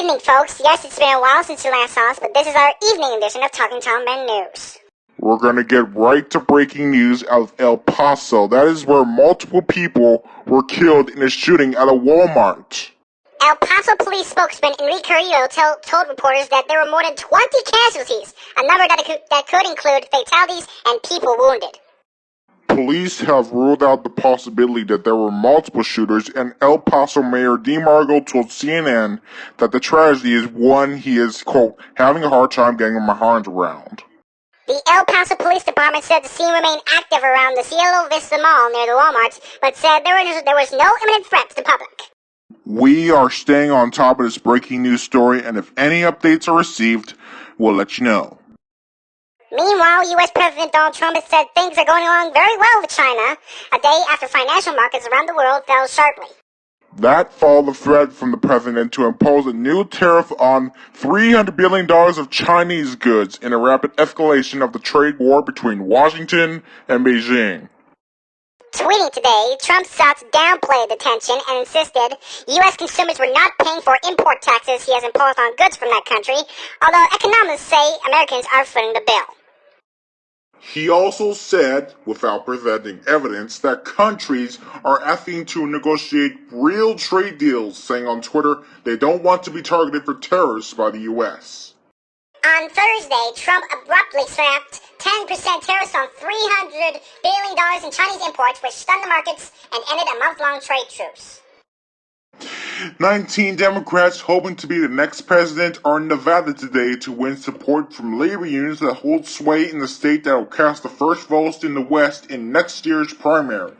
evening, folks. Yes, it's been a while since you last saw us, but this is our evening edition of Talking Tom Men News. We're going to get right to breaking news out of El Paso. That is where multiple people were killed in a shooting at a Walmart. El Paso police spokesman Enrique Carrillo told reporters that there were more than 20 casualties, a number that could include fatalities and people wounded. Police have ruled out the possibility that there were multiple shooters, and El Paso Mayor DeMargo told CNN that the tragedy is one he is, quote, having a hard time getting my hands around. The El Paso Police Department said the scene remained active around the Cielo Vista Mall near the Walmarts, but said there was no imminent threat to the public. We are staying on top of this breaking news story, and if any updates are received, we'll let you know. Meanwhile, U.S. President Donald Trump has said things are going along very well with China, a day after financial markets around the world fell sharply. That followed the threat from the president to impose a new tariff on $300 billion of Chinese goods in a rapid escalation of the trade war between Washington and Beijing. Tweeting today, Trump sought to downplay the tension and insisted U.S. consumers were not paying for import taxes he has imposed on goods from that country, although economists say Americans are footing the bill. He also said, without presenting evidence, that countries are asking to negotiate real trade deals, saying on Twitter they don't want to be targeted for terrorists by the U.S. On Thursday, Trump abruptly slapped 10% tariffs on $300 billion in Chinese imports, which stunned the markets and ended a month-long trade truce. 19 Democrats hoping to be the next president are in Nevada today to win support from labor unions that hold sway in the state that will cast the first votes in the West in next year's primary.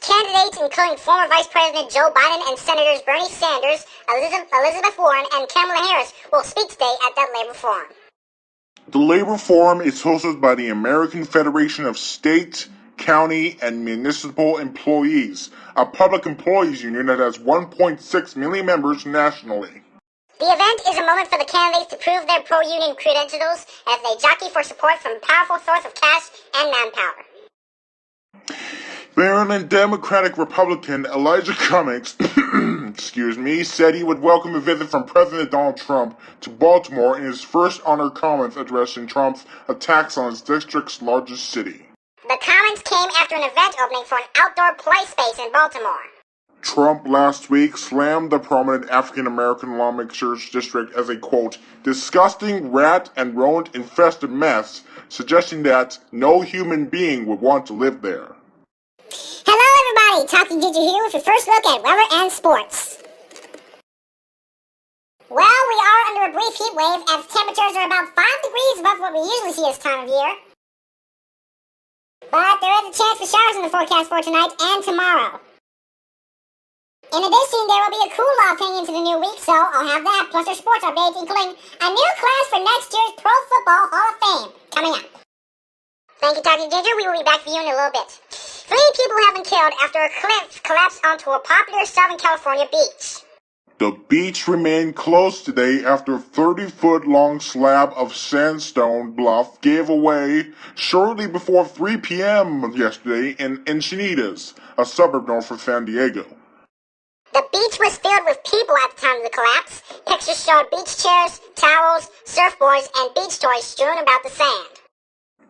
Candidates including former Vice President Joe Biden and Senators Bernie Sanders, Elizabeth Warren, and Kamala Harris will speak today at that labor forum. The Labor Forum is hosted by the American Federation of State, County, and Municipal Employees, a public employees union that has 1.6 million members nationally. The event is a moment for the candidates to prove their pro-union credentials as they jockey for support from a powerful source of cash and manpower. Maryland Democratic Republican Elijah Cummings said he would welcome a visit from President Donald Trump to Baltimore in his first honor comments addressing Trump's attacks on his district's largest city. The comments came after an event opening for an outdoor play space in Baltimore. Trump last week slammed the prominent African-American lawmaker's district as a, quote, disgusting rat and rodent-infested mess, suggesting that no human being would want to live there. Hello everybody, Talking Ginger here with your first look at weather and sports. Well, we are under a brief heat wave as temperatures are about 5 degrees above what we usually see this time of year. But there is a chance for showers in the forecast for tonight and tomorrow. In addition, there will be a cool-off heading into the new week, so I'll have that, plus our sports updates, including a new class for next year's Pro Football Hall of Fame coming up. Thank you, Talking Ginger. We will be back for you in a little bit. 3 people have been killed after a cliff collapsed onto a popular Southern California beach. The beach remained closed today after a 30-foot-long slab of sandstone bluff gave away shortly before 3 p.m. yesterday in Encinitas, a suburb north of San Diego. The beach was filled with people at the time of the collapse. Pictures showed beach chairs, towels, surfboards, and beach toys strewn about the sand.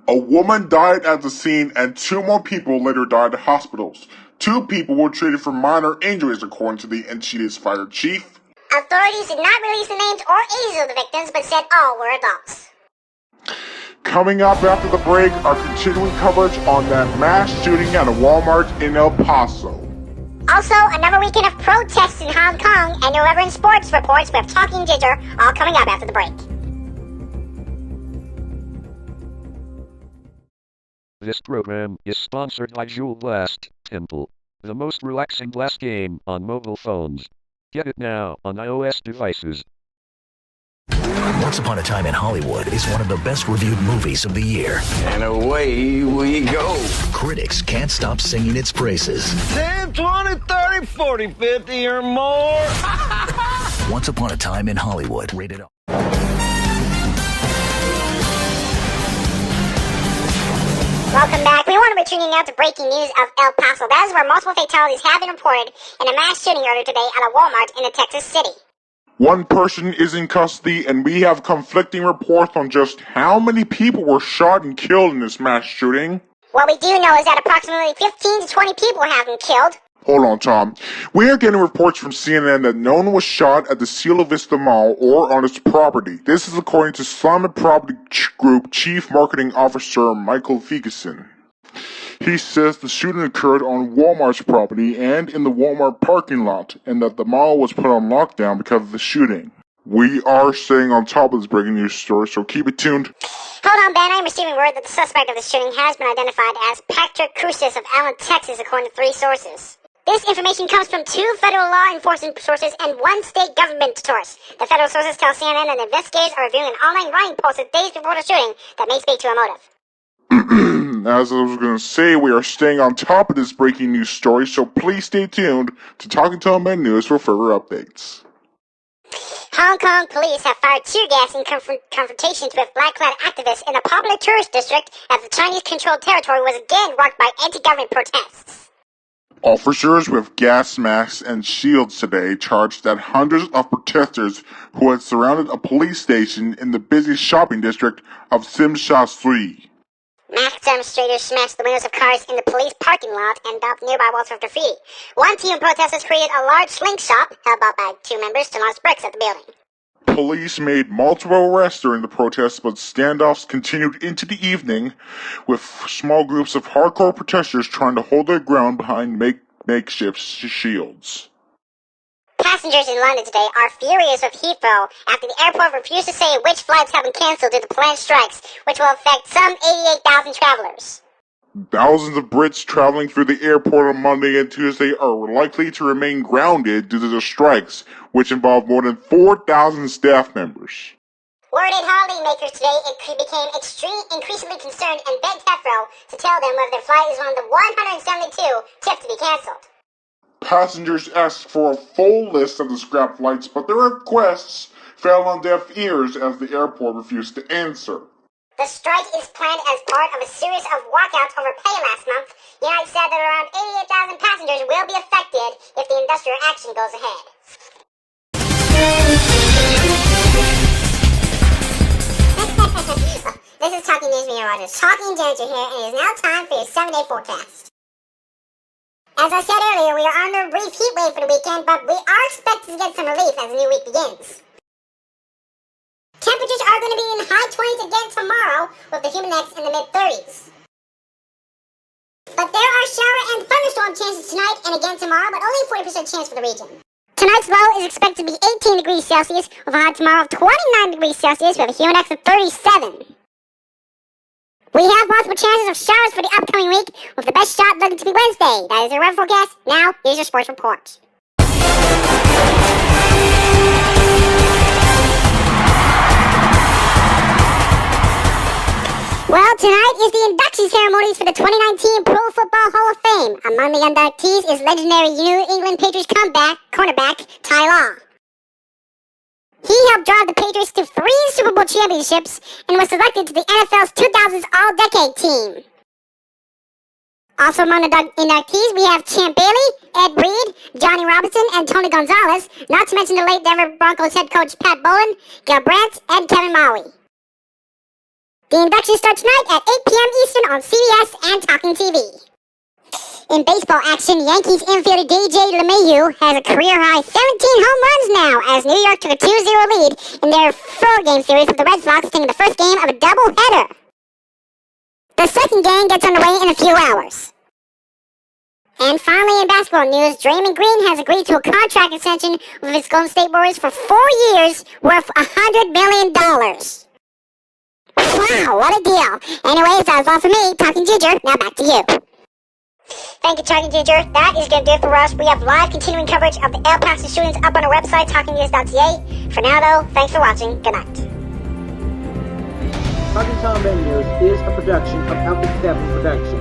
A woman died at the scene and 2 more people later died at hospitals. 2 people were treated for minor injuries, according to the Encinitas fire chief. Authorities did not release the names or ages of the victims, but said all were adults. Coming up after the break, our continuing coverage on that mass shooting at a Walmart in El Paso. Also, another weekend of protests in Hong Kong and your Reverend Sports reports with Talking Ginger, all coming up after the break. This program is sponsored by Jewel Blast Temple, the most relaxing blast game on mobile phones. Get it now on iOS devices. Once Upon a Time in Hollywood is one of the best reviewed movies of the year. And away we go. Critics can't stop singing its praises. 10, 20, 30, 40, 50 or more. Once Upon a Time in Hollywood. Rated R. Welcome back. We want to return you now to breaking news of El Paso. That is where multiple fatalities have been reported in a mass shooting earlier today at a Walmart in a Texas city. One person is in custody, and we have conflicting reports on just how many people were shot and killed in this mass shooting. What we do know is that approximately 15 to 20 people have been killed. Hold on, Tom. We are getting reports from CNN that no one was shot at the Cielo Vista Mall or on its property. This is according to Summit Property Group Chief Marketing Officer Michael Ferguson. He says the shooting occurred on Walmart's property and in the Walmart parking lot, and that the mall was put on lockdown because of the shooting. We are staying on top of this breaking news story, so keep it tuned. Hold on, Ben. I'm receiving word that the suspect of the shooting has been identified as Patrick Cruces of Allen, Texas, according to 3 sources. This information comes from 2 federal law enforcement sources and 1 state government source. The federal sources tell CNN that investigators are reviewing an online writing posted days before the shooting that may speak to a motive. As I was going to say, we are staying on top of this breaking news story, so please stay tuned to Talking Tom Ben News for further updates. Hong Kong police have fired tear gas in confrontations with black-clad activists in a popular tourist district as the Chinese-controlled territory was again rocked by anti-government protests. Officers with gas masks and shields today charged that hundreds of protesters who had surrounded a police station in the busy shopping district of Tsim Sha Tsui. Masked demonstrators smashed the windows of cars in the police parking lot and dumped nearby walls with graffiti. One team of protesters created a large slingshot held up by 2 members to launch bricks at the building. Police made multiple arrests during the protests, but standoffs continued into the evening, with small groups of hardcore protesters trying to hold their ground behind makeshift shields. Passengers in London today are furious with Heathrow after the airport refused to say which flights have been cancelled due to planned strikes, which will affect some 88,000 travelers. Thousands of Brits traveling through the airport on Monday and Tuesday are likely to remain grounded due to the strikes, which involve more than 4,000 staff members. Worded holidaymakers today became increasingly concerned and begged Heathrow to tell them whether their flight is one of the 172 tipped to be cancelled. Passengers asked for a full list of the scrap flights, but their requests fell on deaf ears as the airport refused to answer. The strike is planned as part of a series of walkouts over pay last month. United said that around 88,000 passengers will be affected if the industrial action goes ahead. This is Talking News Media Rogers, Talking Ginger here, and it is now time for your 7-day forecast. As I said earlier, we are under a brief heat wave for the weekend, but we are expected to get some relief as the new week begins. Temperatures are going to be in the high 20s again tomorrow, with the humid index in the mid-30s. But there are shower and thunderstorm chances tonight and again tomorrow, but only 40% chance for the region. Tonight's low is expected to be 18 degrees Celsius, with a high tomorrow of 29 degrees Celsius, with a humid index of 37. We have multiple chances of showers for the upcoming week, with the best shot looking to be Wednesday. That is your weather forecast. Now, here's your sports report. Well, tonight is the induction ceremonies for the 2019 Pro Football Hall of Fame. Among the inductees is legendary New England Patriots cornerback Ty Law. He helped drive the Patriots to 3 Super Bowl championships and was selected to the NFL's 2000s All-Decade team. Also among the inductees, we have Champ Bailey, Ed Reed, Johnny Robinson, and Tony Gonzalez, not to mention the late Denver Broncos head coach Pat Bowlen, Gil Brandt, and Kevin Maui. The induction starts tonight at 8 p.m. Eastern on CBS and Talking TV. In baseball action, Yankees infielder DJ LeMahieu has a career-high 17 home runs now as New York took a 2-0 lead in their 4-game series with the Red Sox taking the first game of a doubleheader. The second game gets underway in a few hours. And finally, in basketball news, Draymond Green has agreed to a contract extension with his Golden State Warriors for 4 years worth $100 million. Wow, what a deal. Anyways, that was all for me, Talking Ginger. Now back to you. Thank you, Talking Ginger. That is going to do it for us. We have live continuing coverage of the El Paso shootings up on our website, talkingnews.ca. For now, though, thanks for watching. Good night. Talking Tom Ben News is a production of Epic Stephen Productions.